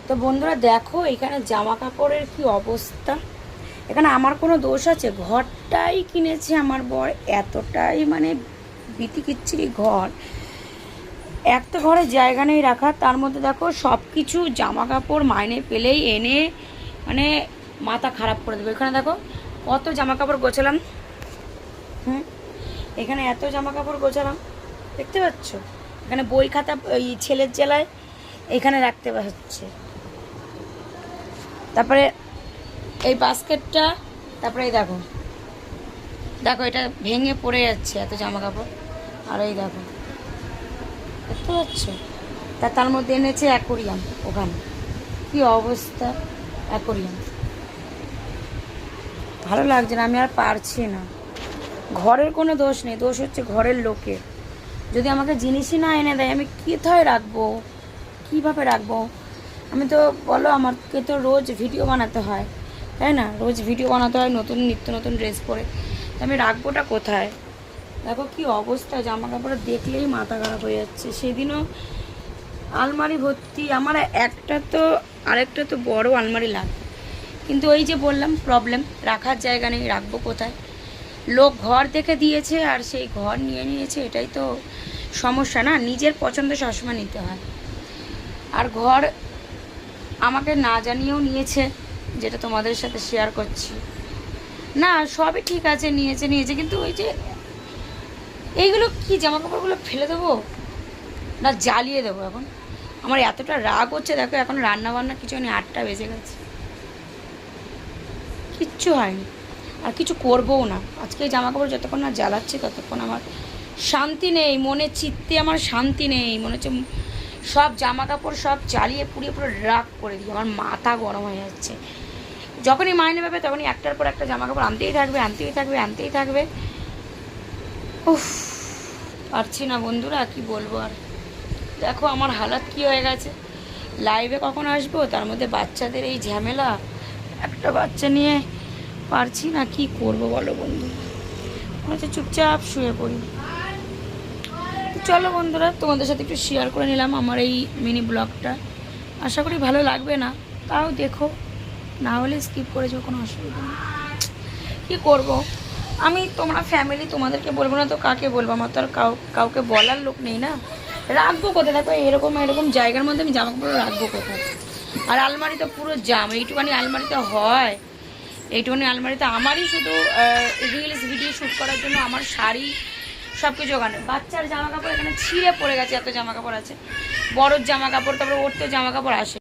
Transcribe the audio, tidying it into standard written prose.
তো বন্ধুরা দেখো এখানে জামা কাপড়ের কি অবস্থা। এখানে আমার কোনো দোষ আছে? ঘরটাই কিনেছে আমার বর, এতটাই মানে বিতিকিচ্ছিরি ঘর। একটা ঘরে জায়গা নেই রাখা, তার মধ্যে দেখো সব কিছু জামা কাপড় মাইনে পেলেই এনে মানে মাথা খারাপ করে দেবে। এখানে দেখো কত জামা কাপড় গোছালাম। এখানে এত জামা কাপড় গোছালাম, দেখতে পাচ্ছ? এখানে বই খাতা ওই ছেলের জেলায় এখানে রাখতে হচ্ছে। তারপরে এই বাস্কেটটা, তারপরে এই দেখো দেখো এটা ভেঙে পড়ে যাচ্ছে এত জামা কাপড়। আর এই দেখো, দেখতে পাচ্ছ? তার মধ্যে এনেছে অ্যাকোরিয়াম। ওখানে কি অবস্থা অ্যাকোরিয়াম। ভালো লাগছে না, আমি আর পারছি না। ঘরের কোনো দোষ নেই, দোষ হচ্ছে ঘরের লোকের। যদি আমাকে জিনিসই না এনে দেয় আমি কোথায় রাখবো, কীভাবে রাখবো? আমি তো বলো, আমাকে তো রোজ ভিডিও বানাতে হয়, তাই না? রোজ ভিডিও বানাতে হয় নতুন নিত্য নতুন ড্রেস পরে, আমি রাখবোটা কোথায়? দেখো কি অবস্থা, জামা কাপড় দেখলেই মাথা খারাপ হয়ে যাচ্ছে। সেদিনও আলমারি ভর্তি, আমার একটা তো আরেকটা তো বড় আলমারি লাগবে, কিন্তু ওই যে বললাম প্রবলেম, রাখার জায়গা নেই, রাখবো কোথায়? লোক ঘর দেখে দিয়েছে আর সেই ঘর নিয়ে নিয়েছে, এটাই তো সমস্যা না? নিজের পছন্দ সবসময় নিতে হয়। আর ঘর আমাকে না জানিয়েও নিয়েছে, যেটা তোমাদের সাথে শেয়ার করছি। না সবই ঠিক আছে, নিয়েছে কিন্তু ওই যে এইগুলো কি, জামা কাপড়গুলো ফেলে দেবো না জ্বালিয়ে দেবো? এখন আমার এতটা রাগ হচ্ছে, দেখো এখন রান্না বান্না কিছু নেই, 8টা বেজে গেছে, কিচ্ছু হয়নি আর কিছু করবোও না। আজকে এই জামা কাপড় যতক্ষণ না জ্বালাচ্ছি ততক্ষণ আমার শান্তি নেই, মনে চিত্তে আমার শান্তি নেই। মনে হচ্ছে সব জামা কাপড় সব জ্বালিয়ে পুড়িয়ে পুরো রাগ করে দিই, আমার মাথা গরম হয়ে যাচ্ছে। যখনই মাইনে পাবে তখনই একটার পর একটা জামা কাপড় আনতেই থাকবে। উফ, পারছি না বন্ধুরা, কি বলবো আর। দেখো আমার হালাত কি হয়ে গেছে। লাইভে কখন আসবো, তার মধ্যে বাচ্চাদের এই ঝামেলা, একটা বাচ্চা নিয়ে পারছি না, কি করব বলো বন্ধু। মনে হচ্ছে চুপচাপ শুয়ে পড়ি। চলো বন্ধুরা, তোমাদের সাথে একটু শেয়ার করে নিলাম আমার এই মিনি ব্লগটা। আশা করি ভালো লাগবে না, তাও দেখো, না হলে স্কিপ করে যাও, কোনো অসুবিধা নেই। কী করব আমি, তোমরা ফ্যামিলি, তোমাদেরকে বলবো না তো কাকে বলবো? আমার তো আর কাউকে বলার লোক নেই না। রাখবো কোথায়? দেখো এরকম জায়গার মধ্যে আমি জামা কাপড় রাখবো কোথায়? আর আলমারি তো পুরো জাম, এইটুখানি আলমারিতে হয়, এইটুখানি আলমারিতে আমারই শুধু রিলস ভিডিও শ্যুট করার জন্য আমার শাড়ি সব কিছু ওখানে। বাচ্চার জামা কাপড় এখানে ছিঁড়ে পড়ে গেছে, এত জামা কাপড় আছে, বড়োর জামা কাপড়, তারপরে ওর তো জামা কাপড় আসে।